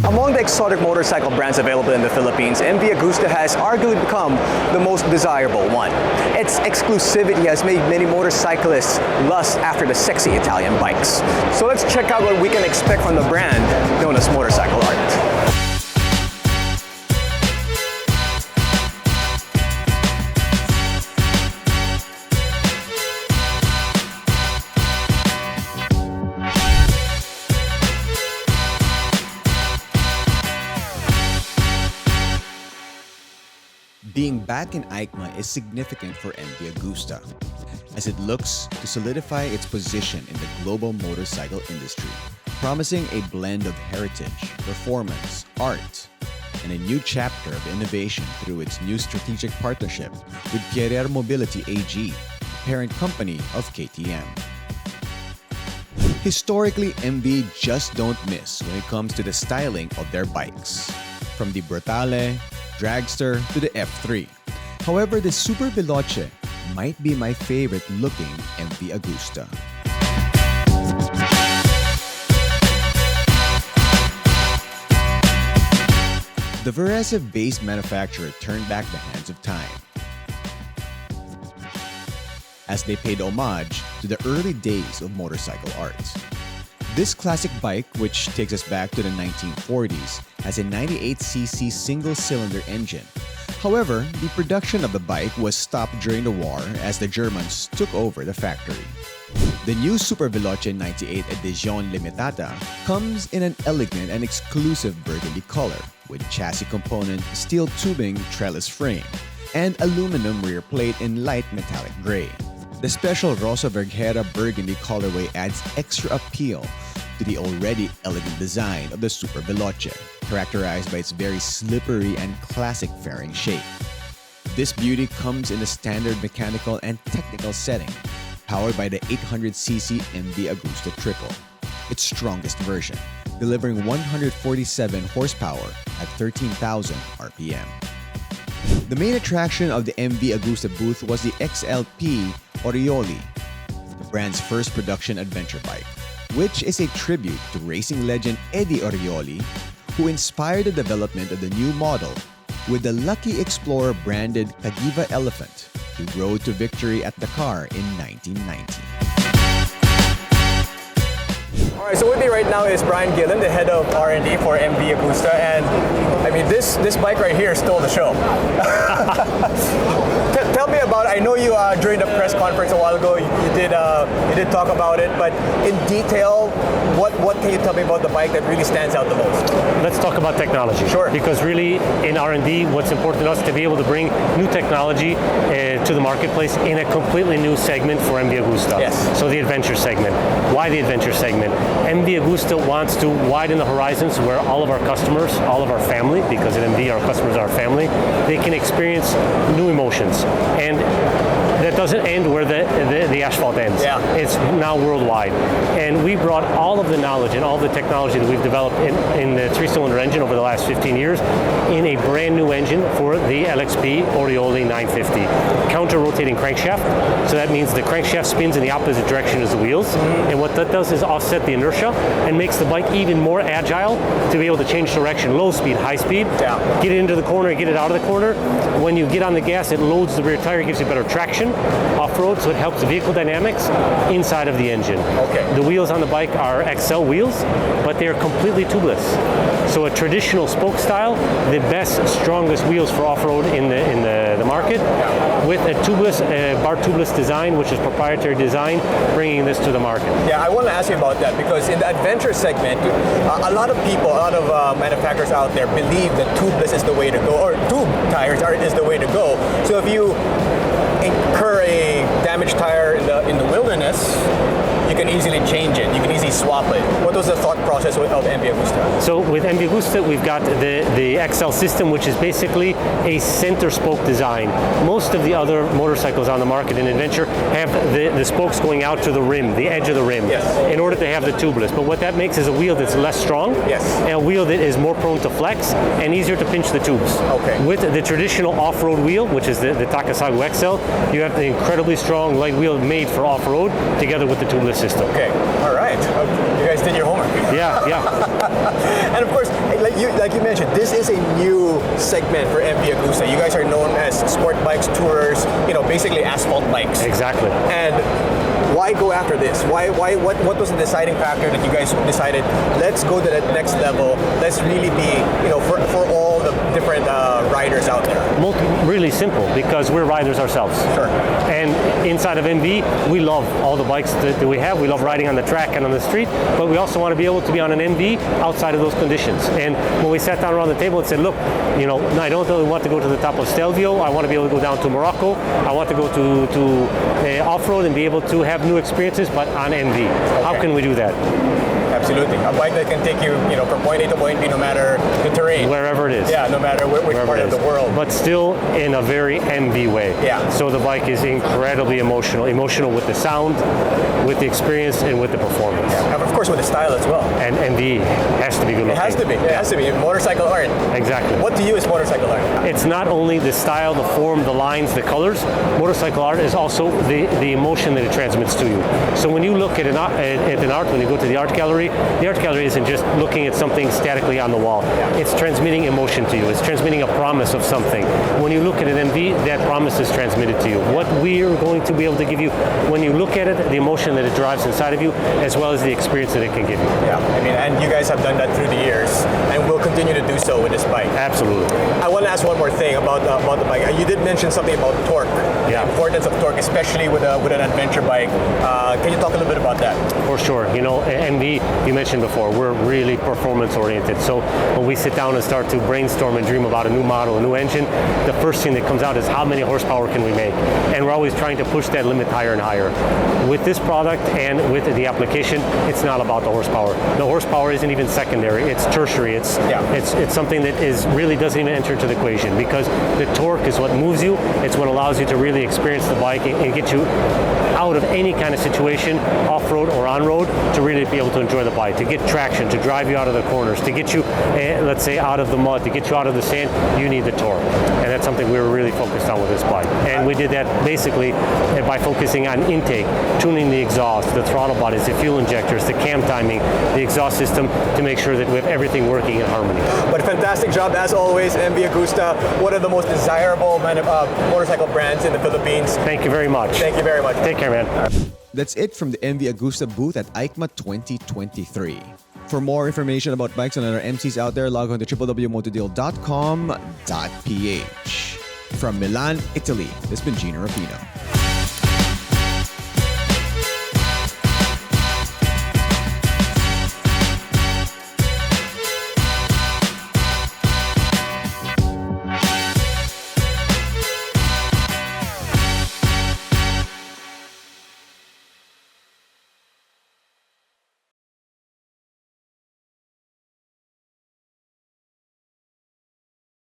Among the exotic motorcycle brands available in the Philippines, MV Agusta has arguably become the most desirable one. Its exclusivity has made many motorcyclists lust after the sexy Italian bikes. So let's check out what we can expect from the brand known as Motorcycle Art. Being back in EICMA is significant for MV Agusta, as it looks to solidify its position in the global motorcycle industry, promising a blend of heritage, performance, art, and a new chapter of innovation through its new strategic partnership with Carrier Mobility AG, parent company of KTM. Historically, MV just don't miss when it comes to the styling of their bikes, from the Brutale, Dragster to the F3. However, the Super Veloce might be my favorite looking MV Agusta. The Veresev-based manufacturer turned back the hands of time, as they paid homage to the early days of motorcycle art. This classic bike, which takes us back to the 1940s, has a 98cc single-cylinder engine. However, the production of the bike was stopped during the war as the Germans took over the factory. The new Super Veloce 98 Edition Limitata comes in an elegant and exclusive burgundy color with chassis component, steel tubing trellis frame, and aluminum rear plate in light metallic gray. The special Rosa Vergara burgundy colorway adds extra appeal to the already elegant design of the Super Veloce, characterized by its very slippery and classic fairing shape. This beauty comes in a standard mechanical and technical setting, powered by the 800cc MV Agusta Triple, its strongest version, delivering 147 horsepower at 13,000 RPM. The main attraction of the MV Agusta booth was the XLP Orioli, the brand's first production adventure bike, which is a tribute to racing legend Eddie Orioli, who inspired the development of the new model with the Lucky Explorer branded Cagiva Elephant he rode to victory at Dakar in 1990. All right, so with me right now is Brian Gillen, the head of R&D for MV Agusta, and I mean this bike right here stole the show. Tell me about. I know you during the press conference a while ago you did talk about it, but in detail, what can you tell me about the bike that really stands out the most? Let's talk about technology. Sure. Because really, in R&D, what's important to us to be able to bring new technology to the marketplace in a completely new segment for MV Agusta. Yes. So the adventure segment. Why the adventure segment? MV Agusta wants to widen the horizons where all of our customers, all of our family, because at MV our customers are our family, they can experience new emotions. And that doesn't end where the asphalt ends. Yeah. It's now worldwide. And we brought all of the knowledge and all the technology that we've developed in the three-cylinder engine over the last 15 years in a brand new engine for the LXP Orioli 950. Counter-rotating crankshaft. So that means the crankshaft spins in the opposite direction as the wheels. And what that does is offset the inertia and makes the bike even more agile to be able to change direction, low speed, high speed, get it into the corner, get it out of the corner. When you get on the gas, it loads the rear tire, gives you better traction off-road, so it helps the vehicle dynamics inside of the engine. Okay. The wheels on the bike are XL wheels, but they are completely tubeless. So a traditional spoke style, the best, strongest wheels for off-road in the market, with a tubeless, bar tubeless design, which is proprietary design, bringing this to the market. Yeah, I want to ask you about that because in the adventure segment, a lot of people, a lot of manufacturers out there believe that tubeless is the way to go, or tube tires is the way to go. So if you incur a damaged tire in the wilderness, you can easily change it. You can easily swap it. What was the thought process of MV Agusta? So with MV Agusta, we've got the XL system, which is basically a center spoke design. Most of the other motorcycles on the market in adventure have the spokes going out to the rim, the edge of the rim, yes, in order to have the tubeless. But what that makes is a wheel that's less strong, yes, and a wheel that is more prone to flex and easier to pinch the tubes. Okay. With the traditional off-road wheel, which is the Takasago XL, you have the incredibly strong light wheel made for off-road together with the tubeless system. Okay, all right. You guys did your homework. Yeah. And of course, like you mentioned, this is a new segment for MV Agusta. You guys are known as sport bikes, tourers, basically asphalt bikes. Exactly. And why go after this? What was the deciding factor that you guys decided, let's go to that next level, let's really be, for all the different riders out there? Really simple, because we're riders ourselves. Sure. And inside of MV, we love all the bikes that we have. We love riding on the track and on the street, but we also want to be able to be on an MV outside of those conditions. And when we sat down around the table and said, look, I don't really want to go to the top of Stelvio. I want to be able to go down to Morocco. I want to go to off-road and be able to have new experiences, but on MV. Okay. How can we do that? Absolutely. A bike that can take you, from point A to point B, no matter the terrain. Wherever it is. Yeah, no matter which part of the world. But still in a very MV way. Yeah. So the bike is incredibly emotional. Emotional with the sound, with the experience, and with the performance. Yeah. And of course with the style as well. And MV has to be good looking. It has to be. It has to be. Motorcycle art. Exactly. What to you is motorcycle art? It's not only the style, the form, the lines, the colors. Motorcycle art is also the emotion that it transmits to you. So when you look at an art, when you go to the art gallery isn't just looking at something statically on the wall. Yeah. It's transmitting emotion to you. It's transmitting a promise of something. When you look at an MV, that promise is transmitted to you. What we are going to be able to give you when you look at it, the emotion that it drives inside of you, as well as the experience that it can give you. Yeah, and you guys have done that through the years, and will continue to do so with this bike. Absolutely. I want to ask one more thing about the bike. You did mention something about torque. Yeah. The importance of torque, especially with an adventure bike. Can you talk a little bit about that? For sure. MV, you mentioned before, we're really performance oriented. So when we sit down and start to brainstorm and dream about a new model, a new engine, the first thing that comes out is how many horsepower can we make? And we're always trying to push that limit higher and higher. With this product and with the application, it's not about the horsepower. The horsepower isn't even secondary, it's tertiary. It's something that really doesn't even enter into the equation, because the torque is what moves you. It's what allows you to really experience the bike and get you out of any kind of situation, off-road or on-road, to really be able to enjoy the bike, to get traction, to drive you out of the corners, to get you, let's say, out of the mud, to get you out of the sand. You need the torque. And that's something we were really focused on with this bike. And we did that basically by focusing on intake, tuning the exhaust, the throttle bodies, the fuel injectors, the cam timing, the exhaust system, to make sure that we have everything working in harmony. But fantastic job as always, MV Agusta, one of the most desirable motorcycle brands in the Philippines. Thank you very much. Thank you very much. Take care, man. That's it from the MV Agusta booth at EICMA 2023. For more information about bikes and other MCs out there, log on to www.motodeal.com.ph. From Milan, Italy, this has been Jinno.